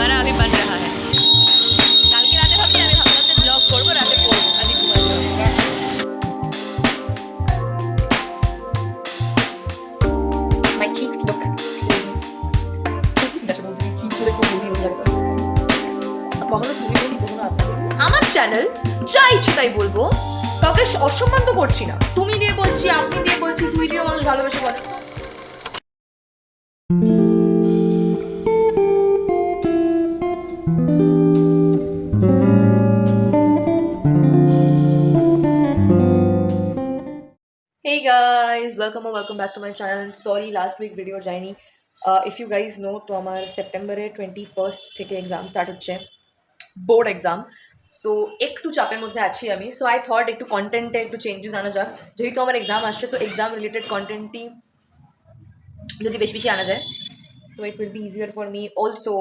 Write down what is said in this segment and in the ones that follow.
दोबारा अभी बन रहा है। কালকে রাতে ভাবি আমি ভাবলাম যে ব্লগ করবো, রাতে পড়বো, আজকে ঘুমাই যাবো। My cheeks look আমার চ্যানেল যা ইচ্ছে তাই বলবো, কাউকে অসম্মান তো করছি না। তুমি দিয়ে বলছি, আপনি দিয়ে বলছি, তুই দিয়ে মানুষ ভালোবেসে বলে। Hey guys, welcome back to my channel. Sorry last week video যায়নি। If you guys know তো আমার সেপ্টেম্বরে 21st থেকে এক্সাম স্টার্ট হচ্ছে, বোর্ড এক্সাম। সো একটু চাপের মধ্যে আছি আমি। সো আই থট একটু কন্টেন্টে একটু চেঞ্জেস আনা যাক, যেহেতু আমার এক্সাম আসছে। সো এক্সাম রিলেটেড কন্টেন্টই যদি বেশি বেশি আনা যায়, so it will be easier for me also,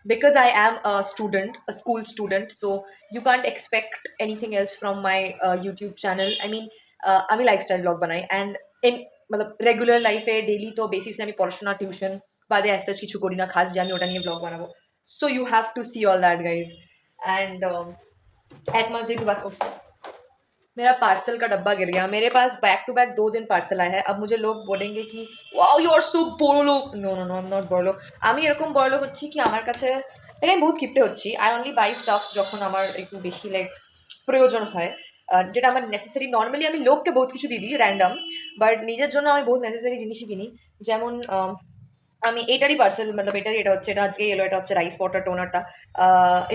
because I am a student, a school student, so you can't expect anything else from my YouTube channel. I mean, আমি lifestyle blog বানাই and in মানে regular লাইফে daily তো বেসিসে আমি পড়াশোনা tuition বাদে as such কিছু করি না খাস যে আমি ওটা নিয়ে ব্লগ বানাবো। So you have to see all that guys. And एक मंथ जेहेतु बस मेरा पार्सल का डब्बा गिर गया। मेरे पास बैक टू बैक 2 दिन पार्सल आया है। अब मुझे लोग बोलेंगे कि वाओ यू आर सो বড় লোক। No no no, I am not বড় লোক। আমি এরকম বড় লোক হচ্ছি কি আমার কাছে আমি বহুত কিপটে হচ্ছি। আই অনলি বাই স্টাফস যখন আমার একটু বেশি লাইক প্রয়োজন হয়, যেটা আমার নেসেসারি। নর্মালি আমি লোককে বহুত কিছু দিয়ে দিই র্যান্ডম, বাট নিজের জন্য আমি বহুত নেসেসারি জিনিসই কিনি। যেমন আমি এটারই পার্সেল মতলব এটারই, এটা হচ্ছে, এটা আজকে এলো, এটা হচ্ছে রাইস ওয়াটার টোনারটা।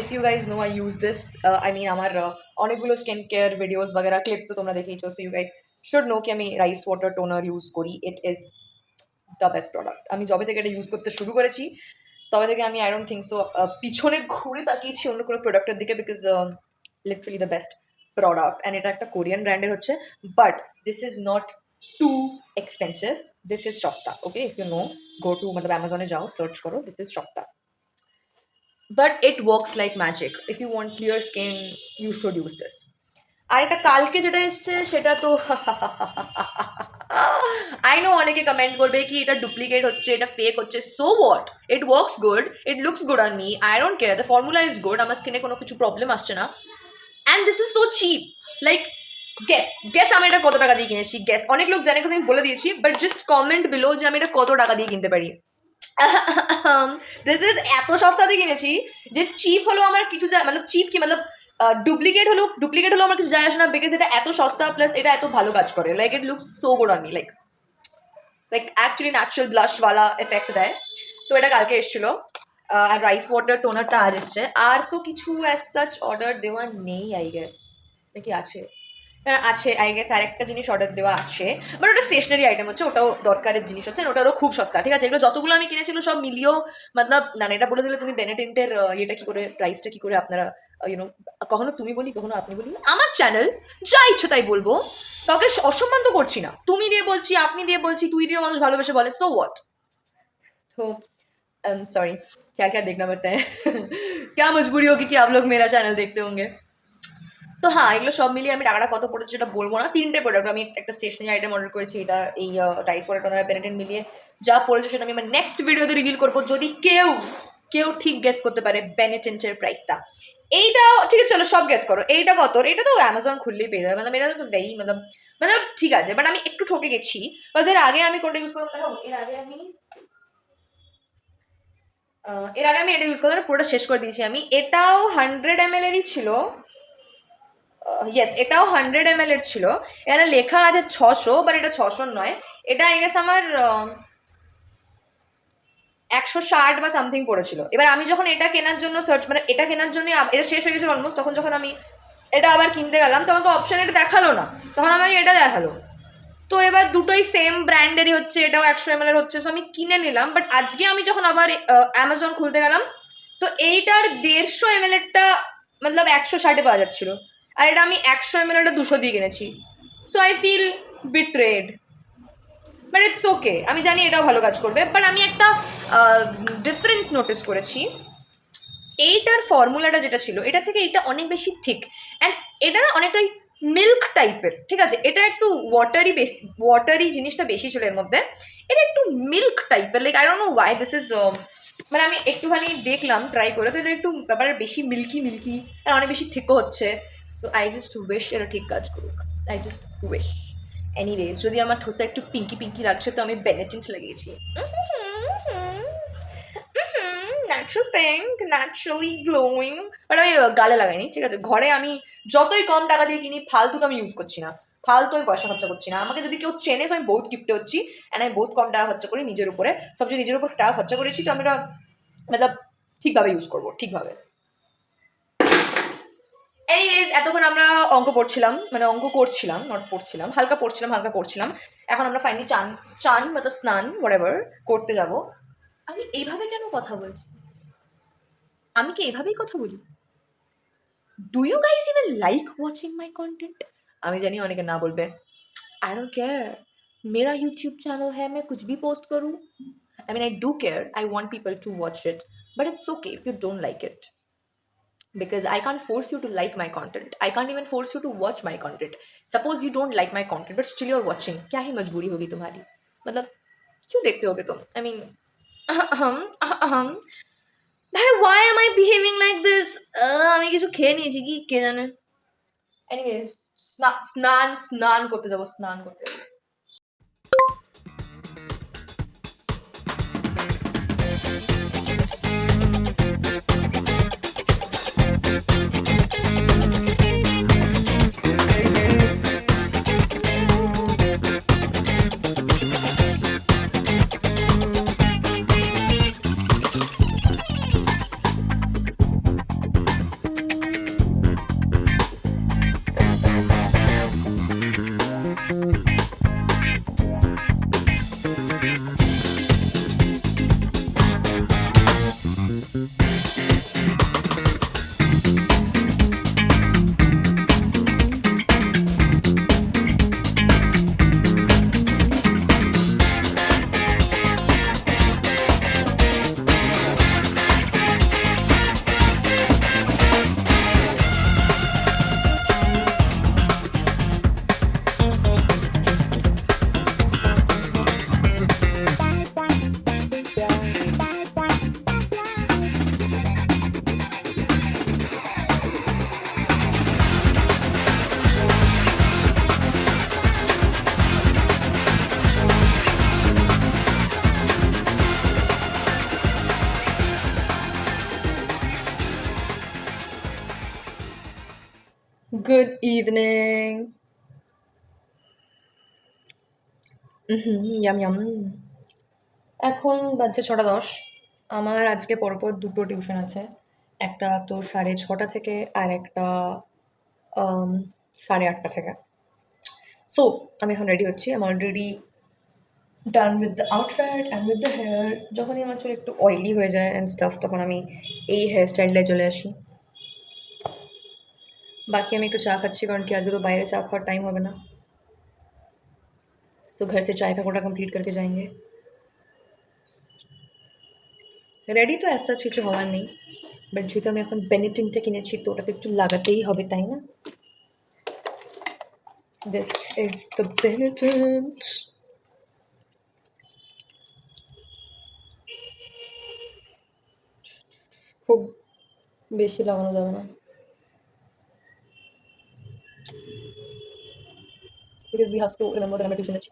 If you guys know I use this, I mean আমার অনেকগুলো স্কিন কেয়ার ভিডিওস বাগেরা ক্লিপ তো তোমরা দেখেইছো। So you guys should know কি আমি রাইস ওয়াটার টোনার ইউজ করি। It is the best product. আমি যবে থেকে এটা ইউজ করতে শুরু করেছি তবে থেকে আমি আই ডোন্ট থিঙ্ক সো পিছনে ঘুরে তাকিয়েছি অন্য কোনো প্রোডাক্টের দিকে, because literally the best product. And এটা একটা কোরিয়ান ব্র্যান্ডের হচ্ছে, but this is not too expensive, this is সস্তা। Okay, if you know, go to मतलब অ্যামাজনে যাও, সার্চ করো, দিস ইজ সস্তা, but it works like magic. If you want clear skin you should use this. আর এটা কালকে যেটা এসছে সেটা তো আই নো অনেকে কমেন্ট করবে কি এটা ডুপ্লিকেট হচ্ছে, এটা ফেক হচ্ছে। So what, it works good, it looks good on me, I don't care, the formula is good, আমার স্কিনে কোনো কিছু প্রবলেম আসছে না। And this is so cheap. Like guess আমি এটা কত টাকা দিয়ে কিনেছি? গেস, অনেক লোক জানে আমি বলে দিয়েছি, বাট জাস্ট কমেন্ট বিলো যে আমি এটা কত টাকা দিয়ে কিনতে পারি। দিস ইজ এত সস্তা দিয়ে কিনেছি যে চিপ হলো আমার কিছু যায়, মানে চিপ কি মানে ডুপ্লিকেট হলো আমার কিছু যায় আসে না, বিকজ এটা এত সস্তা প্লাস এটা এত ভালো কাজ করে। Like it looks so good on me, like actually natural ব্লাশওয়ালা এফেক্ট দেয়। তো এটা কালকে এসেছিল। আর রাইস ওয়াটার টোনারটা আজ এসছে। আর তো কিছু অ্যাজ সাচ অর্ডার দেওয়া নেই আই গেস, নাকি আছে? আছে আই গেস, আরেকটা জিনিস অর্ডার দেওয়া আছে, বাট ওটা স্টেশনারি আইটেম হচ্ছে, ওটাও দরকারের জিনিস হচ্ছে, ওটারও খুব সস্তা। ঠিক আছে, এগুলো যতগুলো আমি কিনেছিল সব মিলিয়েও মতলব না, এটা বলে দিলে তুমি বেনেটেন্টের ইয়েটা কি করে, প্রাইসটা কি করে আপনারা ইউনো, কখনো তুমি বলি কখনো আপনি বলি। আমার চ্যানেল যা ইচ্ছে তাই বলবো, কাউকে অসম্মান তো করছি না। তুমি দিয়ে বলছি, আপনি দিয়ে বলছি, তুই দিয়ে মানুষ ভালোবেসে বলে। So what. तो सॉरी, क्या क्या देखना पड़ता है क्या मजबूरी होगी कि आप लोग मेरा चैनल देखते होंगे। তো হ্যাঁ, এগুলো সব মিলিয়ে আমি টাকাটা কত পড়েছে সেটা বলবো না। 3টে প্রোডাক্ট, আমি একটা স্টেশনারি আইটেম অর্ডার করেছি, এটা এই রাইস ওয়াটার টোনার পেনেটেন্ট মিলিয়ে যা পড়েছে সেটা আমি আমার নেক্সট ভিডিওতে রিভিল করবো। যদি কেউ ঠিক গেস করতে পারে বেনেটেন্টের প্রাইসটা। এইটা ঠিক আছে, চলো সব গেস করো। এইটা কত? এটা তো অ্যামাজন খুললেই পেয়ে যাবে, মানে এটা তো ভেরি মানে ঠিক আছে, বাট আমি একটু ঠকে গেছি। বিকজ এর আগে আমি কোনটা ইউজ করতাম, এর আগে আমি এটা ইউজ করতাম, পুরোটা শেষ করে দিয়েছি আমি। এটাও 100 ml এরই ছিল। ইয়েস, এটাও 100 ml এর ছিল। এখানে লেখা আছে 600, বাট এটা 600 নয়। এটা আই গেস আমার 160 বা সামথিং পড়েছিল। এবার আমি যখন এটা কেনার জন্য সার্চ, মানে এটা কেনার জন্য এটা শেষ হয়ে গেছিল অলমোস্ট, তখন যখন আমি এটা আবার কিনতে গেলাম তখন তো অপশন এটা দেখালো না, তখন আমাকে এটা দেখালো। তো এবার দুটোই সেম ব্র্যান্ডেরই হচ্ছে, এটাও 100 ml এর হচ্ছে, সো আমি কিনে নিলাম। বাট আজকে আমি যখন আবার অ্যামাজন খুলতে গেলাম তো এইটার 150 ml এরটা মতলব 160-এ পাওয়া যাচ্ছিল, আর এটা আমি 100 ml এরটা 200 দিয়ে কিনেছি। So I feel betrayed, but it's okay. আমি জানি এটাও ভালো কাজ করবে, বাট আমি একটা ডিফারেন্স নোটিস করেছি। এইটার ফর্মুলাটা যেটা ছিল এটা থেকে এটা অনেক বেশি থিক, অ্যান্ড এটা না অনেকটাই মিল্ক টাইপের। ঠিক আছে, এটা একটু ওয়াটারি জিনিসটা বেশি ছিল এর মধ্যে, এটা একটু মিল্ক টাইপের। Like I don't know why this is মানে আমি একটুখানি দেখলাম ট্রাই করে, তো এটা একটু ব্যাপারে বেশি মিল্কি মিল্কি আর অনেক বেশি থিকও হচ্ছে। সো আই জাস্ট উইশ এটা ঠিক কাজ করুক। I just wish. এনিওয়েজ, যদি আমার ঠোঁটটা একটু পিঙ্কি পিঙ্কি লাগছে তো আমি বেনেটেন্ট লাগিয়েছি। Natural pink, naturally glowing. But আমি গালে লাগাইনি, ঠিক আছে? ঘরে আমি যতই কম টাকা দিয়ে কিনি ফালতু তো আমি ইউজ করছি না, ফালতু আমি পয়সা খরচা করছি না। আমাকে যদি কেউ চেনে তো আমি বহুত গিফটে হচ্ছি, অ্যান্ড আমি বহুত কম টাকা খরচা করি নিজের উপরে। সবচেয়ে নিজের উপর টাকা খরচা করেছি তো আমি এটা মতলব ঠিকভাবে ইউজ করবো, ঠিকভাবে। এনিওয়েজ, এতক্ষণ আমরা অঙ্ক পড়ছিলাম, মানে অঙ্ক করছিলাম, নট পড়ছিলাম, হালকা পড়ছিলাম হালকা করছিলাম। এখন আমরা ফাইনালি চান চান মতলব স্নান হোয়াটএভার করতে যাব। আমি এইভাবে কেন কথা বলছি? আমি কি এইভাবেই কথা বলি? Do you guys even like watching my content? আমি জানি অনেকে না বলবে, आई डोंट केयर, मेरा यूट्यूब चैनल है, मैं कुछ भी पोस्ट करूँ। I mean I do care, I want people to watch it, but it's okay if you don't like it, because I can't force you to like my content. I can't even force you to watch my content. Suppose you don't like my content but still you're watching, क्या ही मजबूरी होगी तुम्हारी? मतलब क्यों देखते होगे तुम? I mean, भाई why am I behaving like this? আমি কিছু খেয়ে নিয়েছি কি কে জানে। এনিওয়েজ, স্নান স্নান করতে যাবো, স্নান করতে যাবো। Good evening. Yam yam. এখন বাজছে 6টা 10। আমার আজকে পরপর দুটো টিউশন আছে, একটা তো 6:30 থেকে আর একটা 8:30 থেকে। সো আমি এখন রেডি হচ্ছি, আমি already done with the outfit and with the hair. যখনই আমার চুল একটু অয়েলি হয়ে যায় অ্যান্ড স্টাফ তখন আমি এই হেয়ার স্টাইলটায় চলে আসি। बाकी আমি একটু চা খাচ্ছি কারণ কি আজকে তো বাইরে চা খাওয়ার টাইম হবে না। सो घर से चाय का कोटा कंप्लीट करके जाएंगे। রেডি তো অ্যাজ সাচ কিছু হওয়ার নেই, বাট যেহেতু আমি এখন বেনেটিনটা কিনেছি তো ওটাকে একটু লাগাতেই হবে, তাই না? This is the Benetint. খুব বেশি লাগানো যাবে না, because we have to remember that আমরা টিউশন আছি।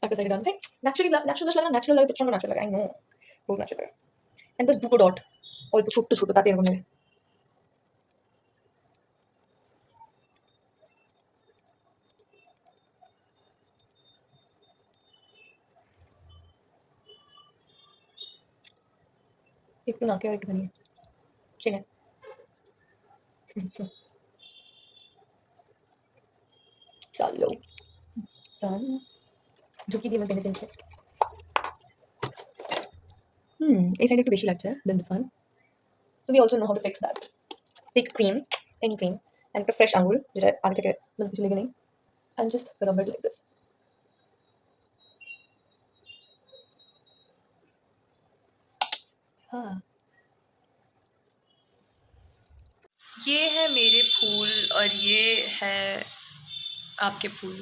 একটা সাইডে ডান, ভাই ন্যাচারালি ন্যাচারাল লাগে, ন্যাচারাল লাগে, প্রচন্ড ন্যাচারাল লাগে, আই নো, বহুত ন্যাচারাল লাগে। অ্যান্ড বাস দুটো ডট, অল্প ছোট্ট ছোট, তাতে এরকম লাগে। একটু নাকে আর একটুখানি চেনে চলো ডান। ঢুকিয়ে দিই আমার বেনেটেন্টে। এই সাইডে একটু বেশি লাগছে then this one. So we also know how to fix that. Take cream, any cream, and একটা fresh আঙ্গুল যেটা আগে থেকে মানে কিছু লেগে নেই, and just rub it like this. हाँ, ये है मेरे फूल और ये है आपके फूल।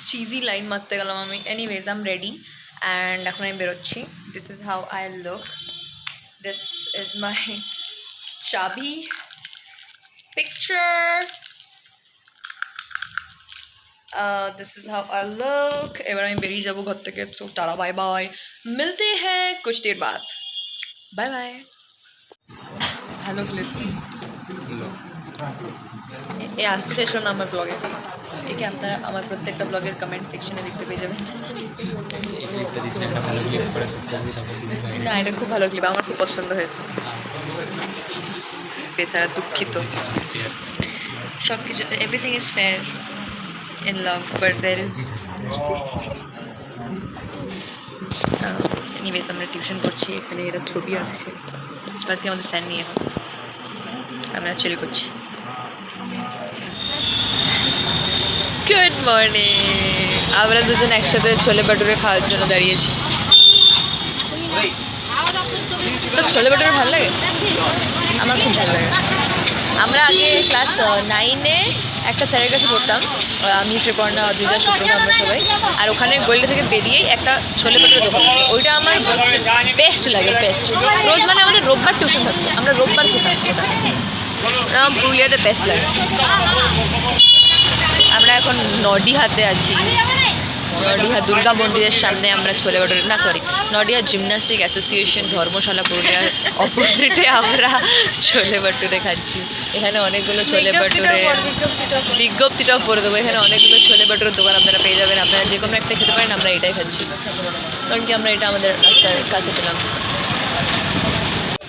চিজি লাইন মারতে গেলাম আমি। Anyways I am ready and এখন আমি বেরোচ্ছি। This is how I look, this is my chubby picture, this is how I look. এবার আমি বেরিয়ে যাবো ঘর থেকে। সো টাটা, বাই বাই, মিলতে হ্যাঁ कुछ देर बाद, বাই বাই। ভালো ক্লিপ এ আসতে চাইছিল না আমার ব্লগে, একে আপনারা আমার প্রত্যেকটা ব্লগের কমেন্ট সেকশনে দেখতে পেয়ে যাবেন। না, এটা খুব ভালো ক্লিপ, আমার খুব পছন্দ হয়েছে। বেচারা দুঃখিত, সব কিছু, everything is fair in love, but there is anyways আমরা টিউশন করছি, এখানে এরা ছবি আঁকছে। আজকে আমাদের স্যার নিয়ে এখন আমরা চিল করছি। গুড মর্নিং, আমরা দুজন একসাথে ছোলে ভাটুরে খাওয়ার জন্য দাঁড়িয়েছি। তো ছোলে ভাটুরে ভালো লাগে, আমার খুব ভালো লাগে। আমরা আগে ক্লাস 9-এ একটা স্যারের কাছে পড়তাম, আমি শ্রীপর্ণা, অদ্রিজা, সুপ্রভা, আমরা সবাই। আর ওখানে গলিটা থেকে বেরিয়েই একটা ছোলে ভাটুরে দোকান, ওইটা আমার বেস্ট লাগে, বেস্ট। রোজ মানে আমাদের রোববার টিউশন থাকতো, আমরা রোববার খেতাম, ওটা আমার পুরুলিয়াতে বেস্ট লাগে। আমরা এখন নডিহাতে আছি, নডিহা দুর্গা মন্দিরের সামনে আমরা ছোলে ভাটুরে, না সরি, নডিহা জিমন্যাস্টিক অ্যাসোসিয়েশন ধর্মশালা পুরুলিয়ার অপোজিটে আমরা ছোলে ভাটুরে খাচ্ছি। এখানে অনেকগুলো ছোলে ভাটুরে বিজ্ঞপ্তিটাও করে দেবো, এখানে অনেকগুলো ছোলে ভাটুরের দোকান আপনারা পেয়ে যাবেন, আপনারা যে কোনো একটা খেতে পারেন। আমরা এটাই খাচ্ছি, কারণ কি আমরা এটা আমাদের রাস্তার কাছে পেলাম।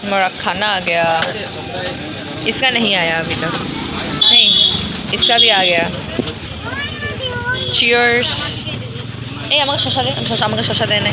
हमारा खाना आ गया, इसका नहीं आया अभी तक, नहीं इसका भी आ गया। চিয়ার্স। এই আমাকে শশা দে, আমাকে শশা দেয় না।